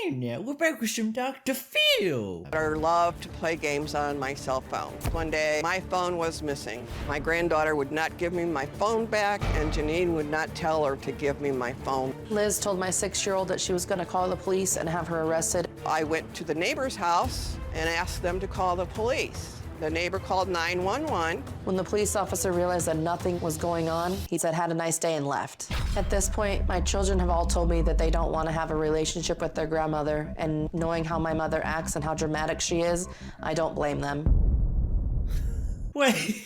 Hey now, we're back with some Dr. Phil. I loved to play games on my cell phone. One day, my phone was missing. My granddaughter would not give me my phone back, and Janine would not tell her to give me my phone. Liz told my 6-year-old that she was going to call the police and have her arrested. I went to the neighbor's house and asked them to call the police. The neighbor called 911. When the police officer realized that nothing was going on, he said, "Had a nice day," and left. At this point, my children have all told me that they don't want to have a relationship with their grandmother, and knowing how my mother acts and how dramatic she is, I don't blame them. Wait.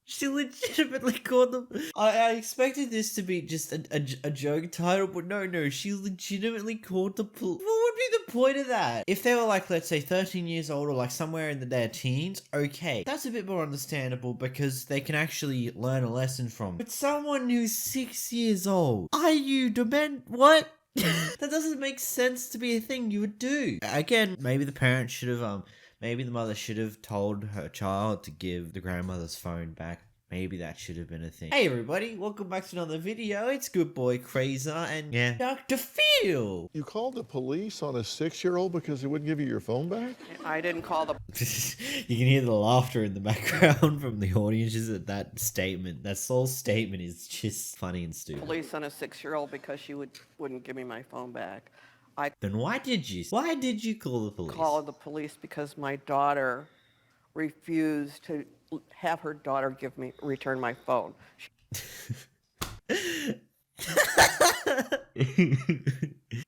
She legitimately called them. I expected this to be just a joke title, but no, she legitimately called the police. What would be the point of that? If they were like, let's say 13 years old or like somewhere in their teens, okay. That's a bit more understandable because they can actually learn a lesson from. But someone who's 6 years old, are you dement? What? That doesn't make sense to be a thing you would do. Again, maybe the parents should have, maybe the mother should have told her child to give the grandmother's phone back. Maybe that should have been a thing. Hey everybody, welcome back to another video. It's good boy Krzear and Dr. Phil. You called the police on a 6-year-old because he wouldn't give you your phone back? I didn't call the You can hear the laughter in the background from the audiences at that statement. That sole statement is just funny and stupid. police on a 6-year-old because she wouldn't give me my phone back. Then why did you call the police? Called the police because my daughter refused to have her daughter return my phone.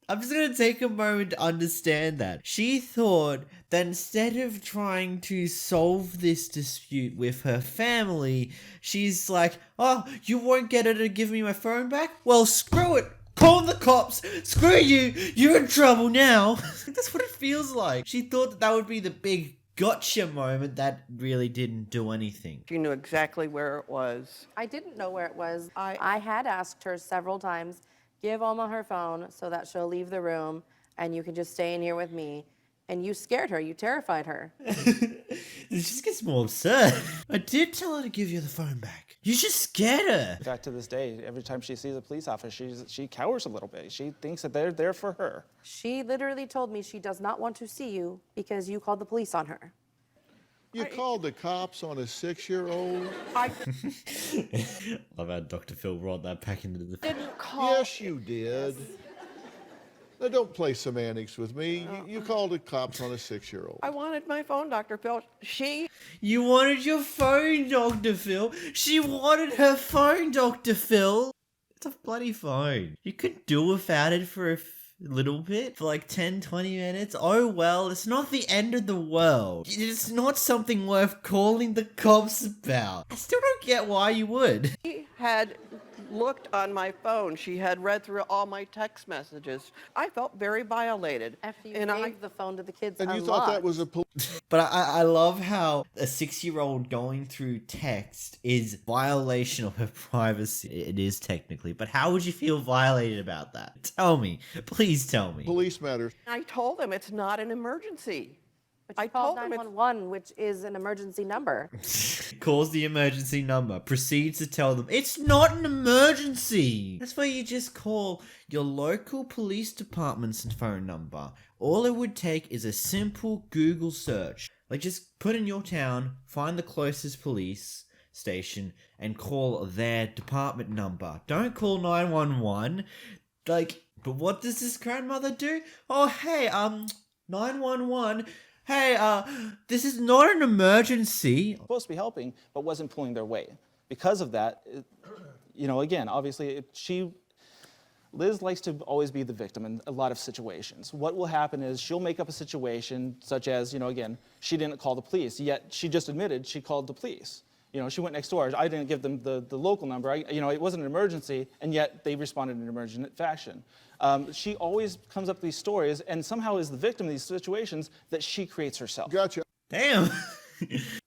I'm just gonna take a moment to understand that. She thought that instead of trying to solve this dispute with her family, she's like, oh, you won't get her to give me my phone back? Well, screw it. Call the cops. Screw you. You're in trouble now. That's what it feels like. She thought that would be the big gotcha moment that really didn't do anything. She knew exactly where it was. I didn't know where it was. I had asked her several times, give Alma her phone so that she'll leave the room and you can just stay in here with me. And you scared her. You terrified her. This just gets more absurd. I did tell her to give you the phone back. You just scared her. In fact, to this day, every time she sees a police officer, she cowers a little bit. She thinks that they're there for her. She literally told me she does not want to see you because you called the police on her. You called the cops on a 6-year-old? Love how Dr. Phil brought that back into the... Didn't call. Yes, you did. Now, don't play semantics with me. You called the cops on a 6-year-old. I wanted my phone, Dr. Phil. You wanted your phone, Dr. Phil. She wanted her phone, Dr. Phil. It's a bloody phone. You could do without it for a little bit, for like 10-20 minutes. Oh well, it's not the end of the world. It's not something worth calling the cops about. I still don't get why you would. She had looked on my phone. She had read through all my text messages. I felt very violated. After you gave the phone to the kids And you unlocked. thought that was a But I love how a 6-year-old going through text is violation of her privacy. It is technically, but how would you feel violated about that? Tell me. Please tell me. police matter. I told them it's not an emergency. But you called 911, which is an emergency number. Calls the emergency number. Proceeds to tell them, it's not an emergency. That's why you just call your local police department's phone number. All it would take is a simple Google search. Like just put in your town, find the closest police station, and call their department number. Don't call 911. Like, but what does this grandmother do? Oh, hey, 911. Hey, this is not an emergency. Supposed to be helping, but wasn't pulling their weight. Because of that, again, obviously, Liz likes to always be the victim in a lot of situations. What will happen is she'll make up a situation such as, again, she didn't call the police, yet she just admitted she called the police. She went next door. I didn't give them the local number. It wasn't an emergency, and yet they responded in an emergent fashion. She always comes up with these stories and somehow is the victim of these situations that she creates herself. Gotcha. Damn.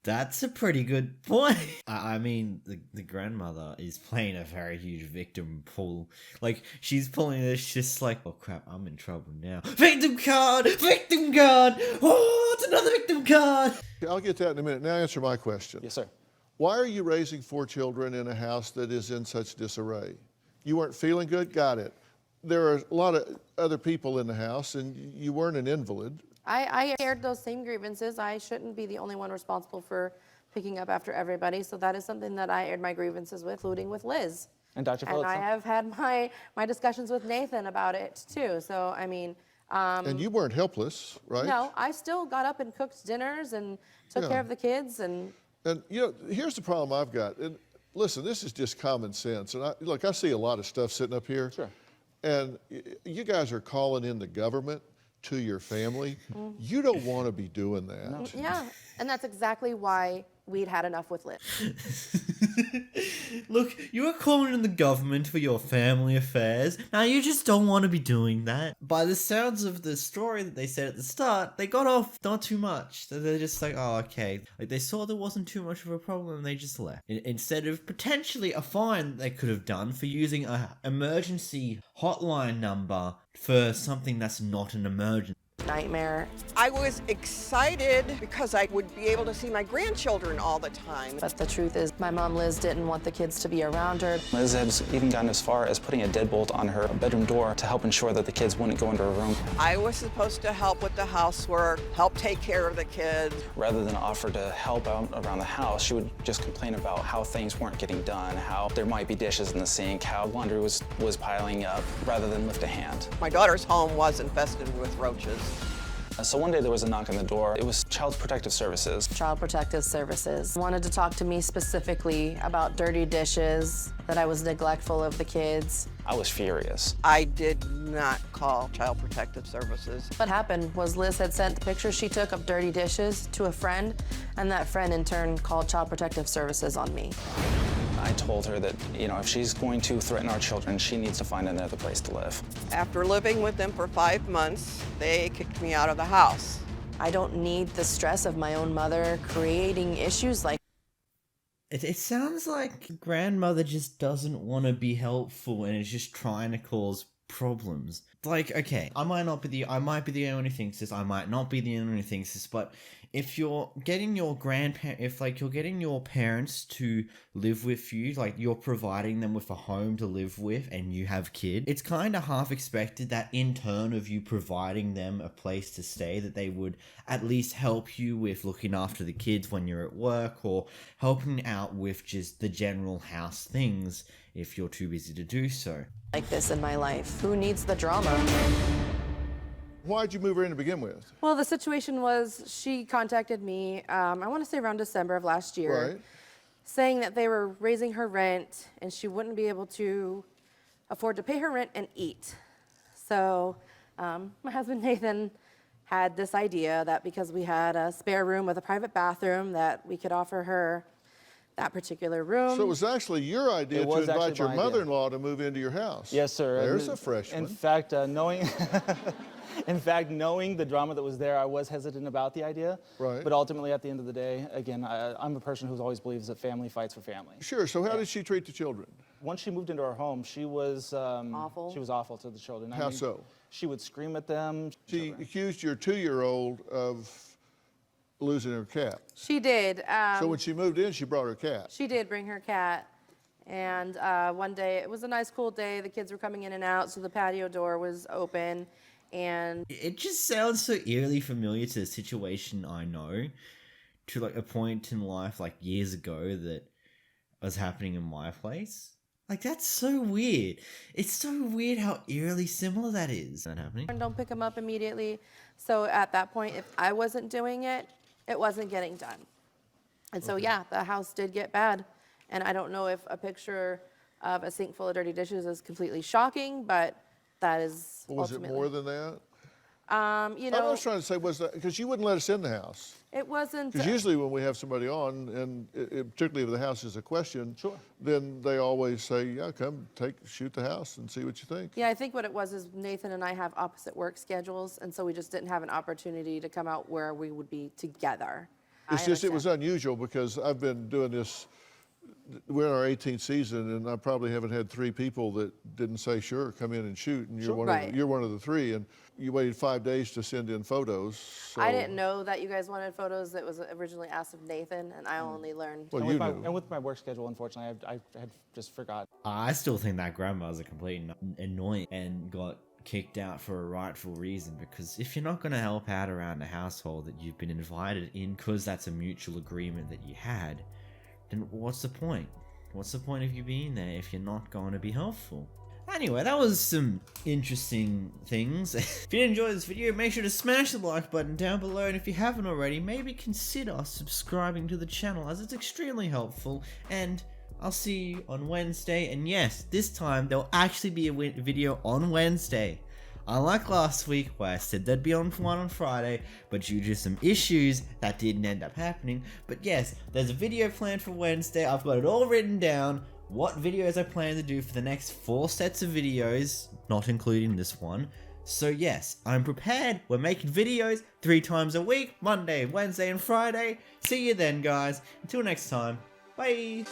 That's a pretty good point. I mean, the grandmother is playing a very huge victim pull. Like, she's pulling this just like, oh crap, I'm in trouble now. Victim card! Victim card! Oh, it's another victim card! I'll get to that in a minute. Now answer my question. Yes, sir. Why are you raising 4 children in a house that is in such disarray? You weren't feeling good? Got it. there are a lot of other people in the house, and you weren't an invalid. I aired those same grievances. I shouldn't be the only one responsible for picking up after everybody, so that is something that I aired my grievances with, including with Liz. And Dr. Phil, And I have had my discussions with Nathan about it too. So, I mean, And you weren't helpless, right? no, I still got up and cooked dinners and took Yeah. care of the kids. And And you know, here's the problem I've got. And listen, this is just common sense. And look, I see a lot of stuff sitting up here. Sure. And you guys are calling in the government to your family. You don't want to be doing that. yeah, and that's exactly why we'd had enough with Liz. Look, you are calling in the government for your family affairs. Now, you just don't want to be doing that. By the sounds of the story that they said at the start, they got off not too much. So they're just like, oh, okay. Like, they saw there wasn't too much of a problem and they just left. Instead of potentially a fine they could have done for using a emergency hotline number for something that's not an emergency. Nightmare. I was excited because I would be able to see my grandchildren all the time. But the truth is, my mom Liz didn't want the kids to be around her. Liz has even gotten as far as putting a deadbolt on her bedroom door to help ensure that the kids wouldn't go into her room. I was supposed to help with the housework, help take care of the kids. Rather than offer to help out around the house, she would just complain about how things weren't getting done, how there might be dishes in the sink, how laundry was piling up, rather than lift a hand. My daughter's home was infested with roaches. So one day there was a knock on the door. It was Child Protective Services. Child Protective Services wanted to talk to me specifically about dirty dishes, that I was neglectful of the kids. I was furious. I did not call Child Protective Services. What happened was Liz had sent the pictures she took of dirty dishes to a friend, and that friend in turn called Child Protective Services on me. I told her that, you know, if she's going to threaten our children, she needs to find another place to live. After living with them for 5 months, they kicked me out of the house. I don't need the stress of my own mother creating issues like It sounds like grandmother just doesn't want to be helpful and is just trying to cause problems. Like, okay, I might be the only who thinks this, I might not be the only one who thinks this, but if you're getting your you're getting your parents to live with you, like you're providing them with a home to live with and you have kids, it's kind of half expected that in turn of you providing them a place to stay, that they would at least help you with looking after the kids when you're at work or helping out with just the general house things if you're too busy to do so. this in my life. Who needs the drama? Why'd you move her in to begin with? Well, the situation was she contacted me, I want to say around December of last year, Right. saying that they were raising her rent and she wouldn't be able to afford to pay her rent and eat. So my husband Nathan had this idea that because we had a spare room with a private bathroom that we could offer her that particular room. So it was actually your idea It to was invite actually your my idea. mother-in-law to move into your house. Yes, sir. There's And a freshman. In fact, knowing the drama that was there, I was hesitant about the idea. Right. But ultimately, at the end of the day, again, I'm a person who always believes that family fights for family. Sure, so how did she treat the children? Once she moved into our home, she was Awful. She was awful to the children. How so? She would scream at them. She accused your 2-year-old of losing her cat. She did. So when she moved in, she brought her cat. She did bring her cat. And one day, it was a nice cool day. The kids were coming in and out, so the patio door was open. And It just sounds so eerily familiar to a situation I know, to like a point in life like years ago that was happening in my place. Like, that's so weird. It's so weird how eerily similar that is. That happening? don't pick them up immediately. So at that point, if I wasn't doing it, it wasn't getting done. And so, yeah, the house did get bad. And I don't know if a picture of a sink full of dirty dishes is completely shocking, but that is Was it ultimately. more than that? You I know, was trying to say, was that, because you wouldn't let us in the house. it wasn't. Because usually when we have somebody on, and particularly if the house is a question, Sure. then they always say, yeah, come shoot the house and see what you think. Yeah, I think what it was is Nathan and I have opposite work schedules, and so we just didn't have an opportunity to come out where we would be together. It's I just, it was understand. unusual because I've been doing this we're in our 18th season, and I probably haven't had 3 people that didn't say, sure, come in and shoot, and you're one of the 3, and you waited 5 days to send in photos. So. I didn't know that you guys wanted photos. It was originally asked of Nathan, and I only learned. Well, and with my work schedule, unfortunately, I had just forgot. I still think that grandma's a complete annoying and got kicked out for a rightful reason, because if you're not going to help out around the household that you've been invited in because that's a mutual agreement that you had, then what's the point? What's the point of you being there if you're not going to be helpful? Anyway, that was some interesting things. If you did enjoy this video, make sure to smash the like button down below, and if you haven't already, maybe consider subscribing to the channel, as it's extremely helpful. And I'll see you on Wednesday, and yes, this time there'll actually be a video on Wednesday. Unlike last week, where I said there'd be one on Friday, but due to some issues, that didn't end up happening. But yes, there's a video planned for Wednesday. I've got it all written down, what videos I plan to do for the next 4 sets of videos, not including this one. So yes, I'm prepared. We're making videos 3 times a week, Monday, Wednesday, and Friday. See you then, guys. Until next time, bye.